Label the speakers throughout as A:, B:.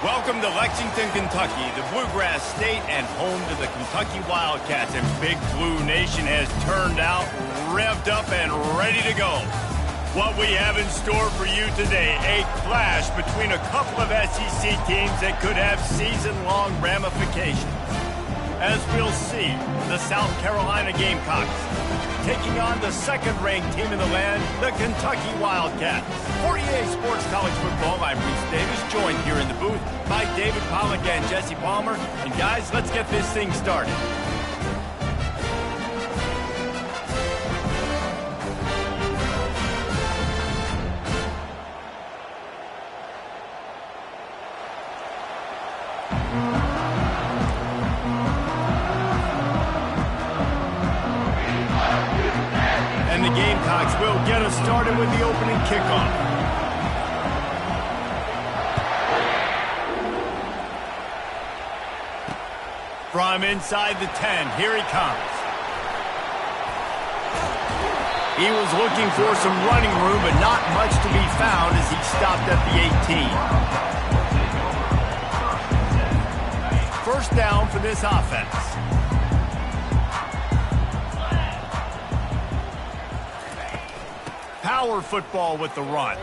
A: Welcome to Lexington, Kentucky, the Bluegrass State and home to the Kentucky Wildcats. And Big Blue Nation has turned out, revved up, and ready to go. What we have in store for you today, a clash between a couple of SEC teams that could have season-long ramifications. As we'll see, the South Carolina Gamecocks taking on the second-ranked team in the land, the Kentucky Wildcats. For EA Sports College Football, I'm Reese Davis, joined here in the booth by David Pollack and Jesse Palmer. And guys, let's get this thing started. And the Gamecocks will get us started with the opening kickoff. From inside the 10, here he comes. He was looking for some running room, but not much to be found as he stopped at the 18. First down for this offense. Power football with the run.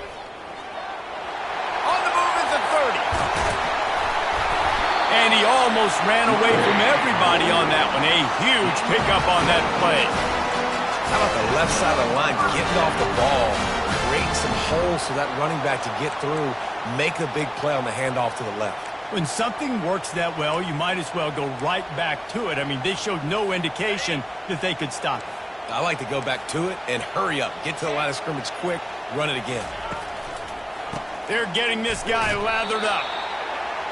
A: On the move at the 30. And he almost ran away from everybody on that one. A huge pickup on that play.
B: How about the left side of the line getting off the ball, creating some holes for that running back to get through, make the big play on the handoff to the left.
A: When something works that well, you might as well go right back to it. I mean, they showed no indication that they could stop it.
B: I like to go back to it and hurry up. Get to the line of scrimmage quick, run it again.
A: They're getting this guy lathered up.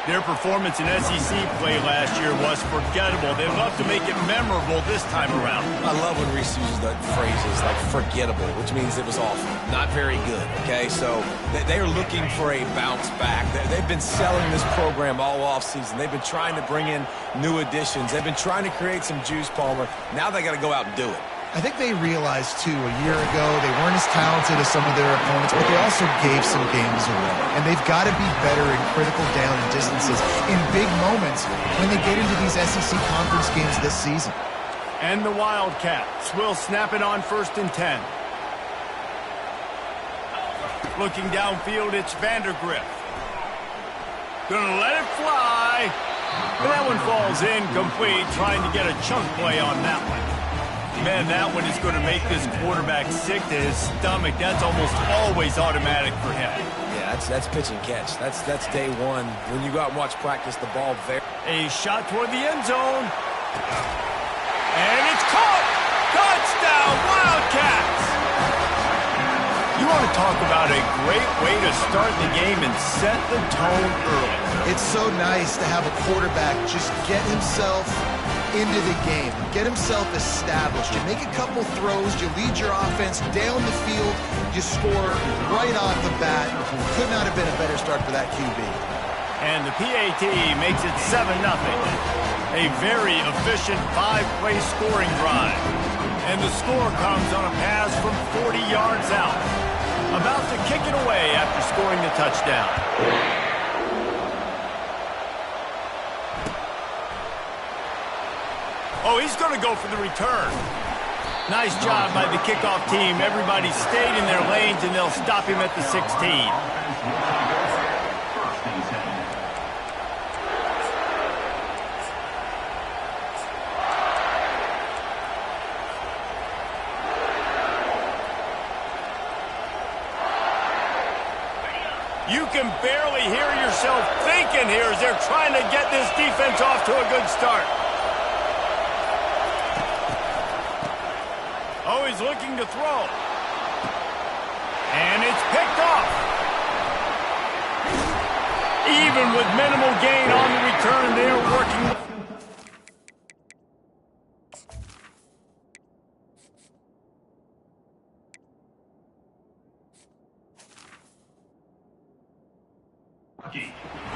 A: Their performance in SEC play last year was forgettable. They'd love to make it memorable this time around.
B: I love when Reese uses the phrases like forgettable, which means it was awful, not very good, okay? So they are looking for a bounce back. They've been selling this program all offseason. They've been trying to bring in new additions. They've been trying to create some juice, Palmer. Now they got to go out and do it.
C: I think they realized, too, a year ago they weren't as talented as some of their opponents, but they also gave some games away. And they've got to be better in critical down and distances in big moments when they get into these SEC conference games this season.
A: And the Wildcats will snap it on 1st and 10. Looking downfield, it's Vandergriff. Gonna let it fly. And that one falls incomplete, trying to get a chunk play on that one. Man, that one is going to make this quarterback sick to his stomach. That's almost always automatic for him.
B: Yeah, that's pitch and catch. That's day one. When you go out and watch practice, the ball there.
A: A shot toward the end zone. And it's caught! Touchdown, Wildcats! You want to talk about a great way to start the game and set the tone early.
C: It's so nice to have a quarterback just get himself into the game, get himself established. You make a couple throws, you lead your offense down the field, you score right off the bat. Could not have been a better start for that QB.
A: And the PAT makes it 7-0. A very efficient 5-play scoring drive. And the score comes on a pass from 40 yards out. About to kick it away after scoring the touchdown. Oh, he's going to go for the return. Nice job by the kickoff team. Everybody stayed in their lanes, and they'll stop him at the 16. You can barely hear yourself thinking here as they're trying to get this defense off to a good start. Oh, he's looking to throw. And it's picked off. Even with minimal gain on the return, they're working.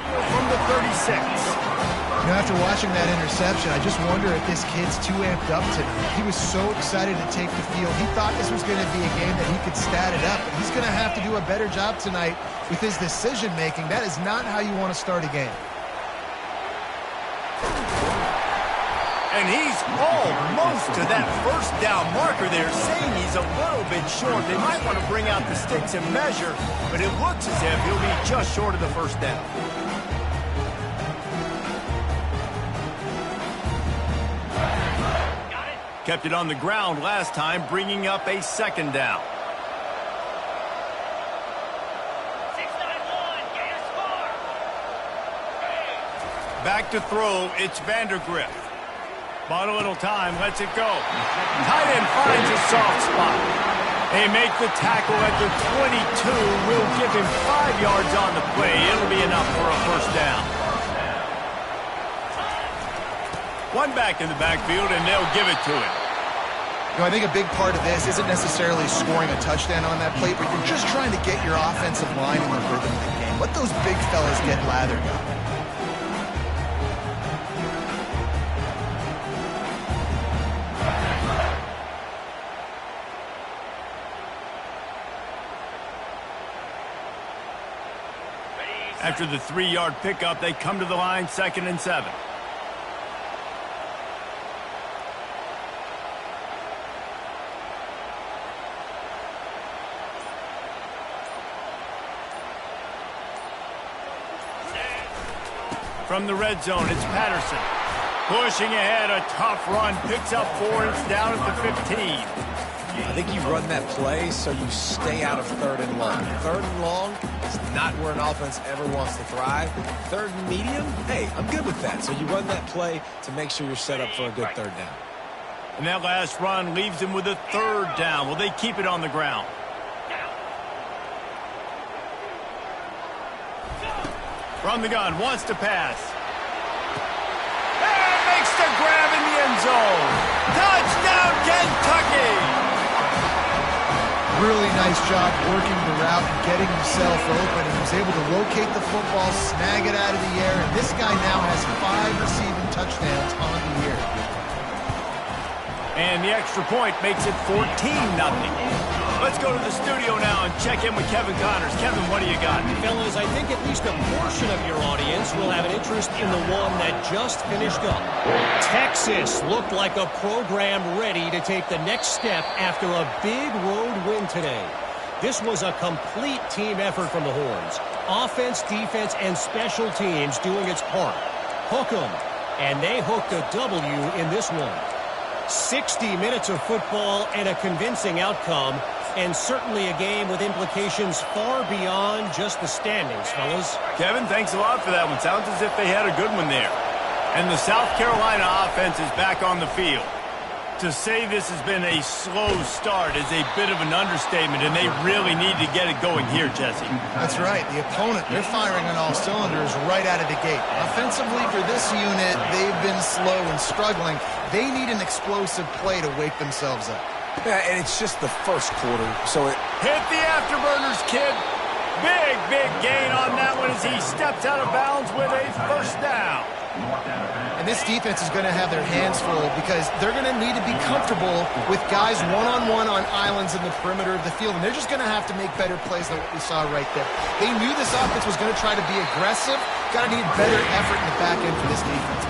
A: From the 36.
C: You know, after watching that interception, I just wonder if this kid's too amped up tonight. He was so excited to take the field. He thought this was going to be a game that he could stat it up, but he's going to have to do a better job tonight with his decision-making. That is not how you want to start a game.
A: And he's almost to that first down marker there, saying he's a little bit short. They might want to bring out the sticks and measure, but it looks as if he'll be just short of the first down. Kept it on the ground last time, bringing up a second down.
D: 6-9-1, gain a score.
A: Back to throw, it's Vandergrift. Bought a little time, lets it go. Tight end finds a soft spot. They make the tackle at the 22. We'll give him 5 yards on the play. It'll be enough for a first down. One back in the backfield, and they'll give it to him.
C: You know, I think a big part of this isn't necessarily scoring a touchdown on that play, but you're just trying to get your offensive line in the rhythm of the game. Let those big fellas get lathered up.
A: After the 3-yard pickup, they come to the line, 2nd and 7. From the red zone, it's Patterson. Pushing ahead, a tough run, picks up 4, it's down at the 15.
B: I think you run that play so you stay out of 3rd and long. 3rd and long is not where an offense ever wants to thrive. 3rd and medium, hey, I'm good with that. So you run that play to make sure you're set up for a good 3rd down.
A: And that last run leaves him with a 3rd down. Will they keep it on the ground? From the gun, wants to pass. And makes the grab in the end zone. Touchdown, Kentucky!
C: Really nice job working the route and getting himself open. He was able to locate the football, snag it out of the air, and this guy now has 5 receiving touchdowns on the year.
A: And the extra point makes it 14-0. Let's go to the studio now and check in with Kevin Connors. Kevin, what do you got?
D: Fellas, I think at least a portion of your audience will have an interest in the one that just finished up. Texas looked like a program ready to take the next step after a big road win today. This was a complete team effort from the Horns. Offense, defense, and special teams doing its part. Hook 'em. And they hooked a W in this one. 60 minutes of football and a convincing outcome. And certainly a game with implications far beyond just the standings, fellas.
A: Kevin, thanks a lot for that one. Sounds as if they had a good one there. And the South Carolina offense is back on the field. To say this has been a slow start is a bit of an understatement, and they really need to get it going here, Jesse.
C: That's right. The opponent, they're firing on all cylinders right out of the gate. Offensively for this unit, they've been slow and struggling. They need an explosive play to wake themselves up.
B: Yeah, and it's just the first quarter, so it...
A: Hit the afterburners, kid. Big, big gain on that one as he steps out of bounds with a first down.
C: And this defense is going to have their hands full because they're going to need to be comfortable with guys one-on-one on islands in the perimeter of the field, and they're just going to have to make better plays than what we saw right there. They knew this offense was going to try to be aggressive. Got to need better effort in the back end for this defense.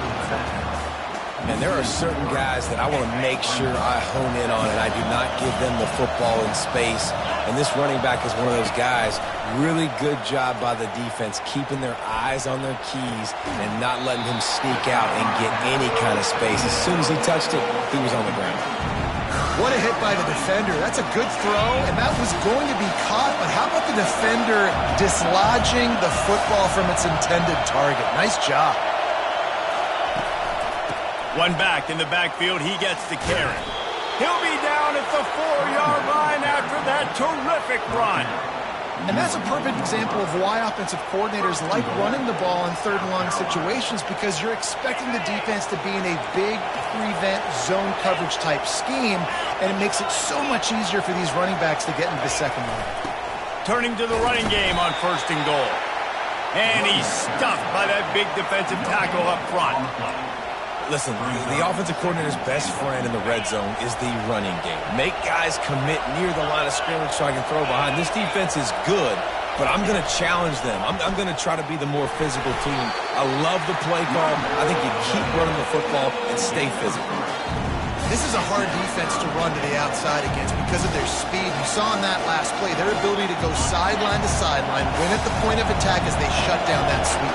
B: And there are certain guys that I want to make sure I hone in on, and I do not give them the football in space. And this running back is one of those guys. Really good job by the defense, keeping their eyes on their keys and not letting him sneak out and get any kind of space. As soon as he touched it, he was on the ground.
C: What a hit by the defender. That's a good throw, and that was going to be caught. But how about the defender dislodging the football from its intended target? Nice job.
A: One back in the backfield, he gets the carry. He'll be down at the 4-yard line after that terrific run.
C: And that's a perfect example of why offensive coordinators like running the ball in 3rd and long situations, because you're expecting the defense to be in a big prevent zone coverage type scheme, and it makes it so much easier for these running backs to get into the second line.
A: Turning to the running game on 1st and goal. And he's stuffed by that big defensive tackle up front.
B: Listen, the offensive coordinator's best friend in the red zone is the running game. Make guys commit near the line of scrimmage so I can throw behind. This defense is good, but I'm going to challenge them. I'm going to try to be the more physical team. I love the play call. I think you keep running the football and stay physical.
C: This is a hard defense to run to the outside against because of their speed. You saw in that last play their ability to go sideline to sideline, win at the point of attack as they shut down that sweep.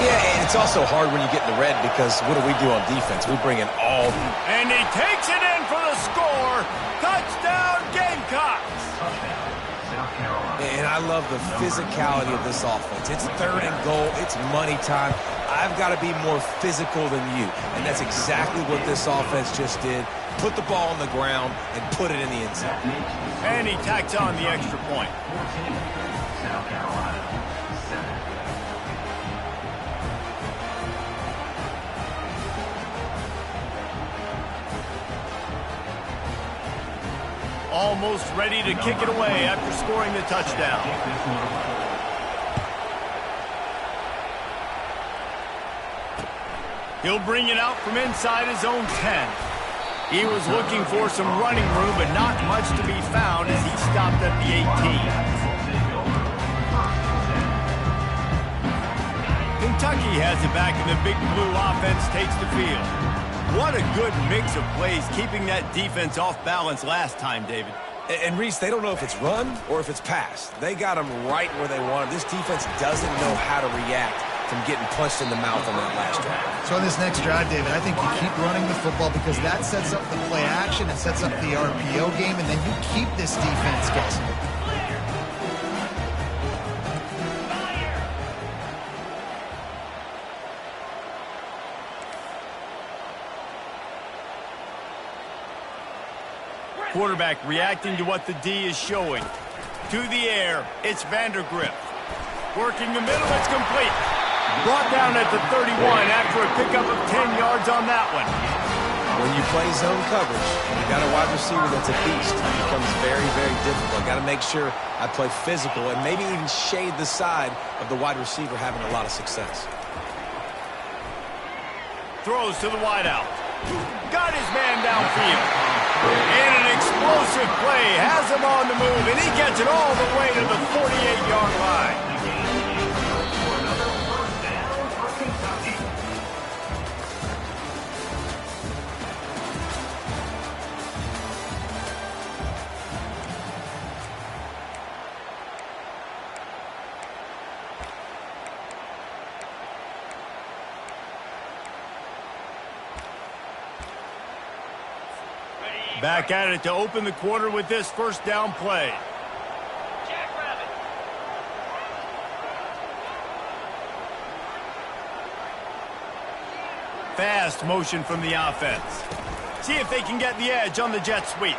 B: Yeah, and it's also hard when you get in the red because what do on defense? We bring in all...
A: And he takes it in for the score. Touchdown, Gamecocks.
B: And I love the physicality of this offense. It's 3rd and goal. It's money time. I've got to be more physical than you. And that's exactly what this offense just did. Put the ball on the ground and put it in the end zone.
A: And he tacks on the extra point.
E: South Carolina, 7.
A: Almost ready to kick it away after scoring the touchdown. He'll bring it out from inside his own 10. He was looking for some running room, but not much to be found as he stopped at the 18. Kentucky has it back, and the Big Blue offense takes the field. What a good mix of plays, keeping that defense off balance last time, David.
B: And Reese, they don't know if it's run or if it's pass. They got them right where they want them. This defense doesn't know how to react from getting punched in the mouth on that last drive.
C: So on this next drive, David, I think you keep running the football because that sets up the play action, it sets up the RPO game, and then you keep this defense guessing.
A: Quarterback reacting to what the D is showing. To the air, it's Vandergrift. Working the middle, it's complete. Brought down at the 31 after a pickup of 10 yards on that one.
B: When you play zone coverage, and you got a wide receiver that's a beast, it becomes very, very difficult. Got to make sure I play physical and maybe even shade the side of the wide receiver having a lot of success.
A: Throws to the wideout. Got his man downfield. And an explosive play has him on the move, and he gets it all the way to the 48-yard line. Back at it to open the quarter with this first down play. Fast motion from the offense. See if they can get the edge on the jet sweep.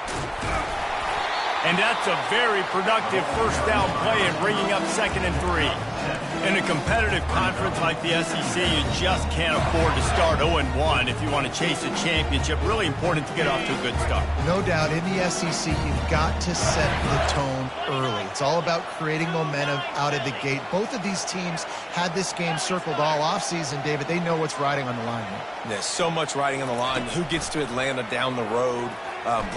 A: And that's a very productive first down play in bringing up 2nd and 3. In a competitive conference like the SEC, you just can't afford to start 0-1 if you want to chase a championship. Really important to get off to a good start.
C: No doubt, in the SEC, you've got to set the tone early. It's all about creating momentum out of the gate. Both of these teams had this game circled all offseason, David. They know what's riding on the line here.
B: There's so much riding on the line. Who gets to Atlanta down the road?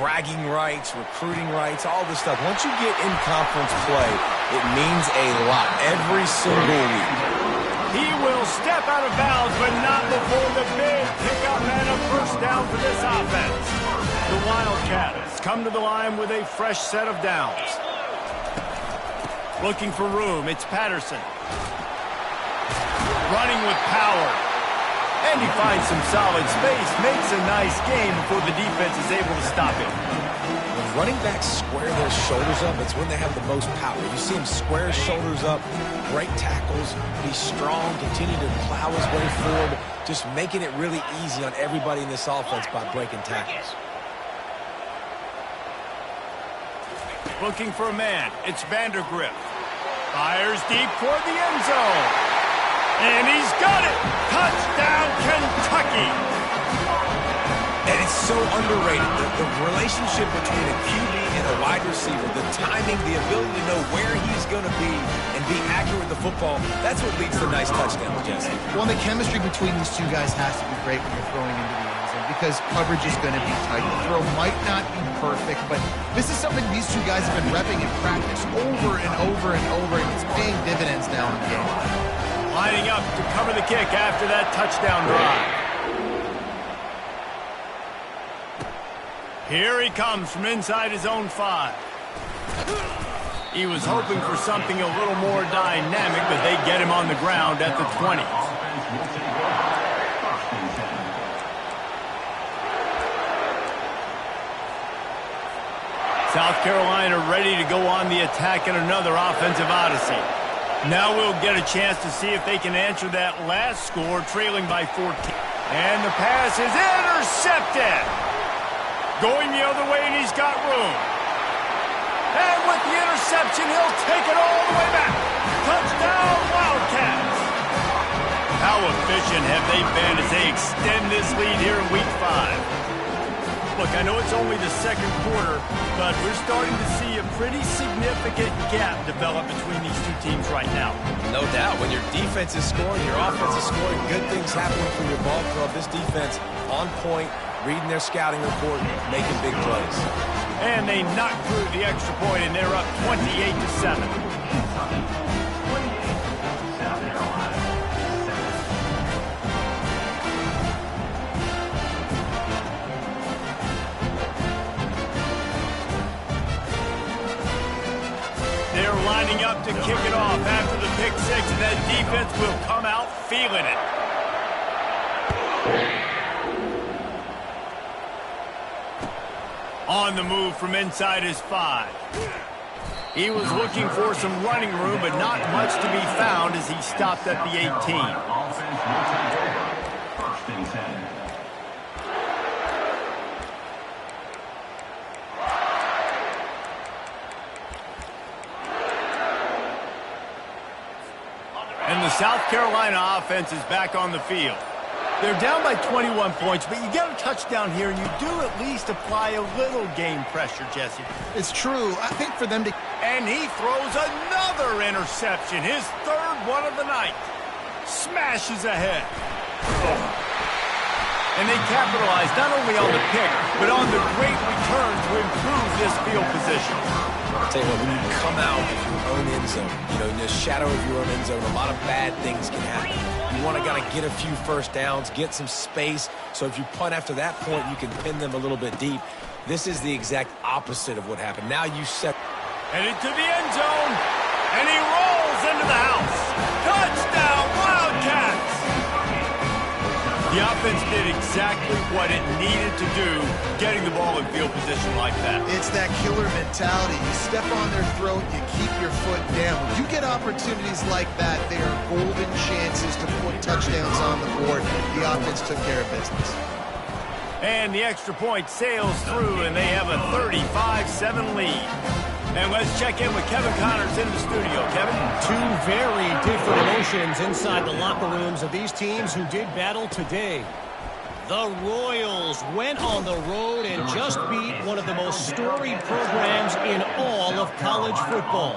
B: Bragging rights, recruiting rights, all this stuff. Once you get in conference play, it means a lot every single week.
A: He will step out of bounds, but not before the big pickup and a first down for this offense. The Wildcats come to the line with a fresh set of downs. Looking for room, it's Patterson. Running with power. And he finds some solid space, makes a nice game before the defense is able to stop him.
B: When running backs square their shoulders up, it's when they have the most power. You see him square his shoulders up, break tackles, be strong, continue to plow his way forward, just making it really easy on everybody in this offense by breaking tackles.
A: Looking for a man, it's Vandergrift. Fires deep toward the end zone. And he's got it! Touchdown, Kentucky!
B: And it's so underrated. The relationship between a QB and a wide receiver, the timing timing, the ability to know where he's going to be and be accurate with the football, that's what leads to nice touchdowns, Jesse.
C: Well, the chemistry between these two guys has to be great when you're throwing into the end zone because coverage is going to be tight. The throw might not be perfect, but this is something these two guys have been repping in practice over and over and over, and it's paying dividends now in the game.
A: Lining up to cover the kick after that touchdown drive. Here he comes from inside his own 5. He was hoping for something a little more dynamic, but they get him on the ground at the 20. South Carolina ready to go on the attack in another offensive odyssey. Now we'll get a chance to see if they can answer that last score, trailing by 14. And the pass is intercepted. Going the other way, and he's got room. And with the interception, he'll take it all the way back. Touchdown, Wildcats. How efficient have they been as they extend this lead here in Week 5? Look, I know it's only the second quarter, but we're starting to see a pretty significant gap develop between these two teams right now.
B: No doubt. When your defense is scoring, your offense is scoring, good things happening from your ball club. This defense on point, reading their scouting report, making big plays.
A: And they knock through the extra point, and they're up 28-7.
E: South Carolina,
A: 7. They're lining up to kick it off after the pick 6, and that defense will come out feeling it. On the move from inside his 5. He was looking for some running room, but not much to be found as he stopped at the 18.
E: Offense will take over. 1st and 10.
A: And the South Carolina offense is back on the field. They're down by 21 points, but you get a touchdown here, and you do at least apply a little game pressure, Jesse.
C: It's true. I think for them to...
A: And he throws another interception, his 3rd one of the night. Smashes ahead. And they capitalize not only on the pick, but on the great return to improve this field position.
B: I'll tell you what, when you come out of your own end zone, in the shadow of your own end zone, a lot of bad things can happen. You want to get a few first downs, get some space, so if you punt after that point, you can pin them a little bit deep. This is the exact opposite of what happened. Now you set...
A: And into the end zone, and he rolls into the house. Touchdown, Wildcats! The offense did exactly what it needed to do, getting the ball in field position like that.
C: It's that killer mentality. You step on their throat, you keep your foot down. When you get opportunities like that, they are golden chances to put touchdowns on the board. The offense took care of business.
A: And the extra point sails through, and they have a 35-7 lead. And let's check in with Kevin Connors in the studio. Kevin?
D: Two very different emotions inside the locker rooms of these teams who did battle today. The Royals went on the road and just beat one of the most storied programs in all of college football.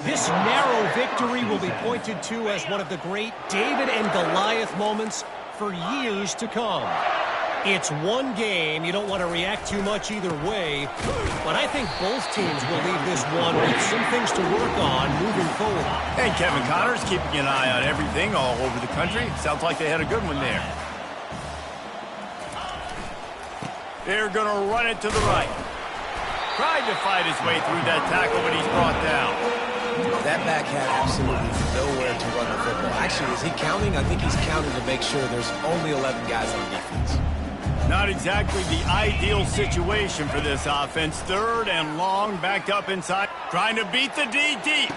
D: This narrow victory will be pointed to as one of the great David and Goliath moments for years to come. It's one game. You don't want to react too much either way, but I think both teams will leave this one with some things to work on moving forward.
A: And Kevin Connors keeping an eye on everything all over the country. Sounds like they had a good one there. They're going to run it to the right. Tried to fight his way through that tackle, but he's brought down.
B: That back had absolutely nowhere to run the football. Actually, is he counting? I think he's counting to make sure there's only 11 guys on defense.
A: Not exactly the ideal situation for this offense. 3rd and long, backed up inside. Trying to beat the D deep.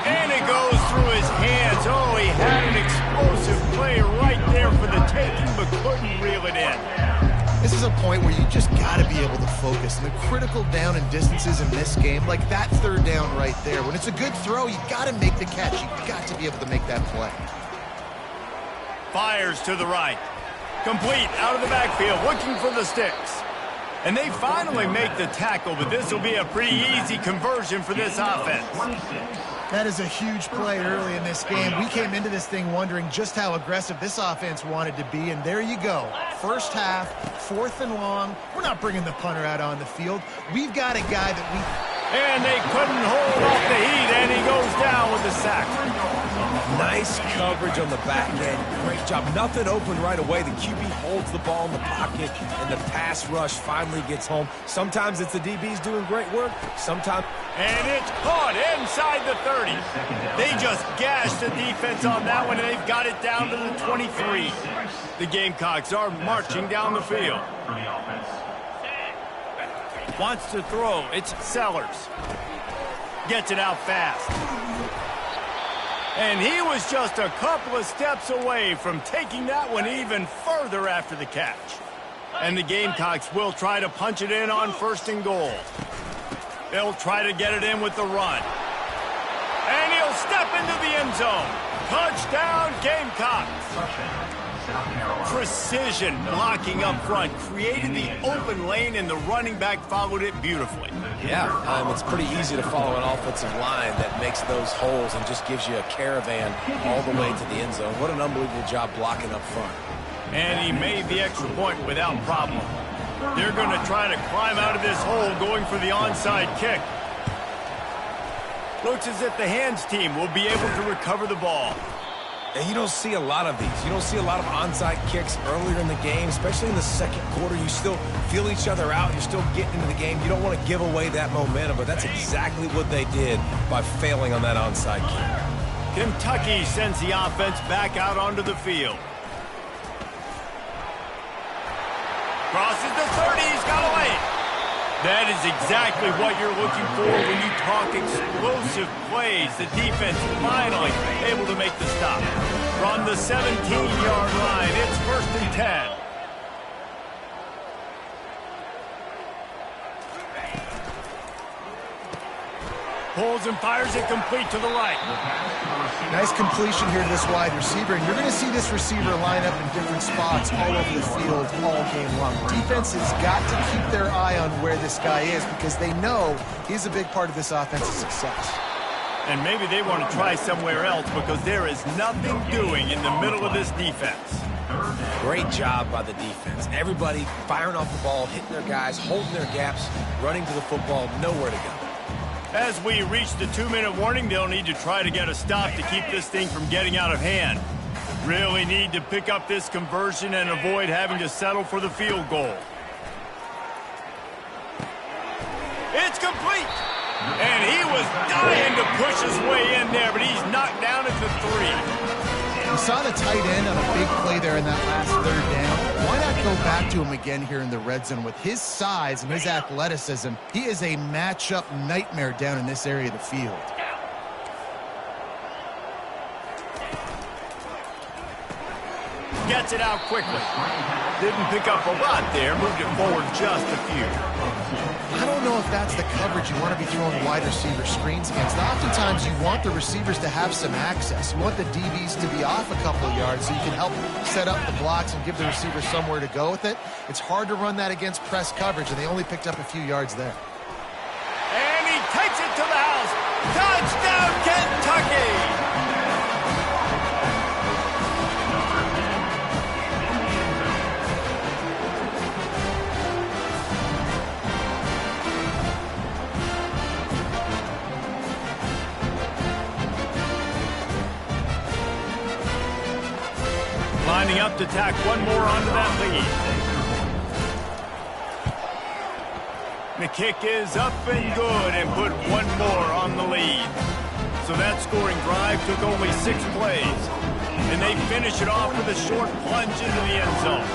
A: And it goes through his hands. Oh, he had an explosive play right there for the taking, but couldn't reel it in.
C: This is a point where you just got to be able to focus. And the critical down and distances in this game, like that 3rd down right there. When it's a good throw, you got to make the catch. You got to be able to make that play.
A: Fires to the right. Complete out of the backfield, looking for the sticks. And they finally make the tackle, but this will be a pretty easy conversion for this offense.
C: That is a huge play early in this game. We came into this thing wondering just how aggressive this offense wanted to be, and there you go. First half, 4th and long. We're not bringing the punter out on the field. We've got a guy that we...
A: And they couldn't hold off the heat, and he goes down with the sack.
B: Nice coverage on the back end. Great job. Nothing open right away. The QB holds the ball in the pocket, and the pass rush finally gets home. Sometimes it's the DBs doing great work. Sometimes...
A: And it's caught inside the 30. They just gashed the defense on that one, and they've got it down to the 23. The Gamecocks are marching down the field. Wants to throw. It's Sellers. Gets it out fast. And he was just a couple of steps away from taking that one even further after the catch. And the Gamecocks will try to punch it in on 1st and goal. They'll try to get it in with the run. And he'll step into the end zone. Touchdown, Gamecocks. Precision blocking up front created the open lane, and the running back followed it beautifully.
B: Yeah, it's pretty easy to follow an offensive line that makes those holes and just gives you a caravan all the way to the end zone. What an unbelievable job blocking up front.
A: And he made the extra point without problem. They're going to try to climb out of this hole going for the onside kick. Looks as if the hands team will be able to recover the ball.
B: And you don't see a lot of these. You don't see a lot of onside kicks earlier in the game, especially in the second quarter. You still feel each other out. You're still getting into the game. You don't want to give away that momentum, but that's exactly what they did by failing on that onside kick.
A: Kentucky sends the offense back out onto the field. Crosses the 30. He's got away. That is exactly what you're looking for when you talk explosive plays. The defense finally able to make the stop. From the 17-yard line, it's 1st and 10. Pulls and fires it complete to the right.
C: Nice completion here to this wide receiver, and you're going to see this receiver line up in different spots all over the field all game long. Defense has got to keep their eye on where this guy is because they know he's a big part of this offense's success.
A: And maybe they want to try somewhere else because there is nothing doing in the middle of this defense.
B: Great job by the defense. Everybody firing off the ball, hitting their guys, holding their gaps, running to the football, nowhere to go.
A: As we reach the 2-minute warning, they'll need to try to get a stop to keep this thing from getting out of hand. Really need to pick up this conversion and avoid having to settle for the field goal. It's complete. And he was dying to push his way in there, but he's knocked down at the 3.
C: You saw the tight end on a big play there in that last 3rd down. Why not go back to him again here in the red zone? With his size and his athleticism, he is a matchup nightmare down in this area of the field.
A: Gets it out quickly. Didn't pick up a lot there, moved it forward just a few.
C: I don't know if that's the coverage you want to be throwing wide receiver screens against. Oftentimes you want the receivers to have some access. You want the DBs to be off a couple of yards so you can help set up the blocks and give the receiver somewhere to go with it. It's hard to run that against press coverage, and they only picked up a few yards there.
A: And he takes it to the house. Touchdown, Kentucky! Lining up to tack one more onto that lead. The kick is up and good and put one more on the lead. So that scoring drive took only 6 plays. And they finish it off with a short plunge into the end zone.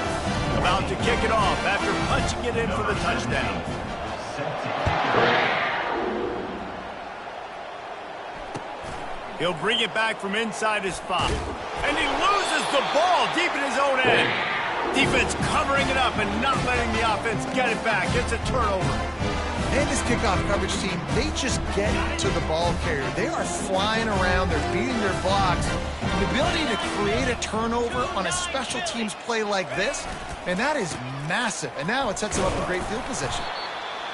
A: About to kick it off after punching it in for the touchdown. He'll bring it back from inside his spot. And he loses the ball deep in his own end. Defense covering it up and not letting the offense get it back. It's a turnover.
C: And this kickoff coverage team, they just get to the ball carrier. They are flying around. They're beating their blocks. The ability to create a turnover on a special teams play like this, and that is massive. And now it sets them up in great field position.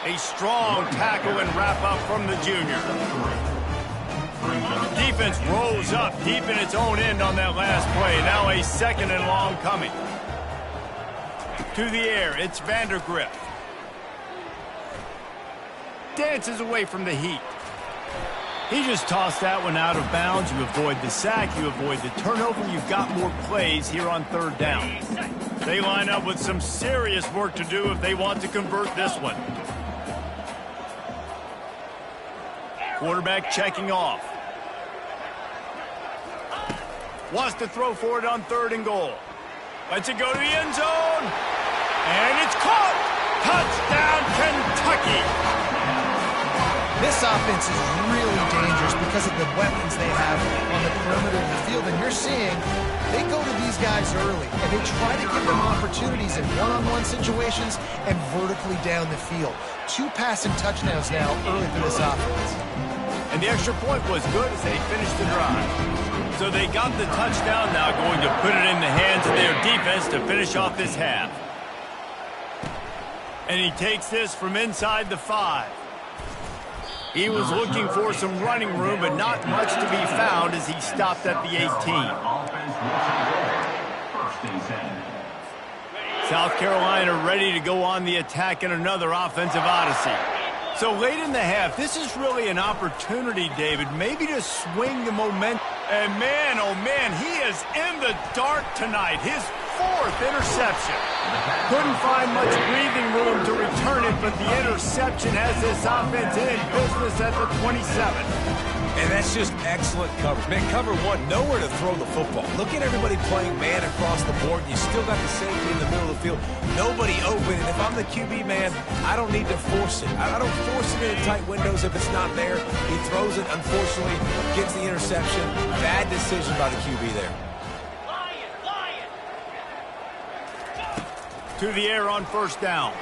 A: A strong tackle and wrap-up from the junior. Defense rolls up deep in its own end on that last play. Now a 2nd and long coming. To the air, it's Vandergrift. Dances away from the heat. He just tossed that one out of bounds. You avoid the sack, you avoid the turnover. You've got more plays here on 3rd down. They line up with some serious work to do if they want to convert this one. Quarterback checking off. Wants to throw for it on 3rd and goal. Lets it go to the end zone. And it's caught. Touchdown, Kentucky.
C: This offense is really dangerous because of the weapons they have on the perimeter of the field. And you're seeing they go to these guys early, and they try to give them opportunities in one-on-one situations and vertically down the field. 2 passing touchdowns now early for this offense.
A: And the extra point was good as they finished the drive. So they got the touchdown, now going to put it in the hands of their defense to finish off this half. And he takes this from inside the 5. He was looking for some running room, but not much to be found as he stopped at the 18. South Carolina ready to go on the attack in another offensive odyssey. So late in the half, this is really an opportunity, David, maybe to swing the momentum. And man, oh man, he is in the dark tonight. His 4th interception. Couldn't find much breathing room to return it, but the interception has this offense in business at the 27.
B: And that's just excellent coverage. Man, cover 1, nowhere to throw the football. Look at everybody playing man across the board. You still got the safety in the middle of the field. Nobody open. And if I'm the QB, man, I don't need to force it. I don't force it into tight windows if it's not there. He throws it, unfortunately, gets the interception. Bad decision by the QB there.
A: To the air on 1st down.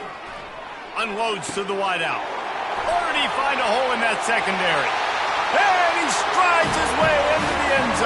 A: Unloads to the wideout. Or did he find a hole in that secondary? And he strides his way into the end zone.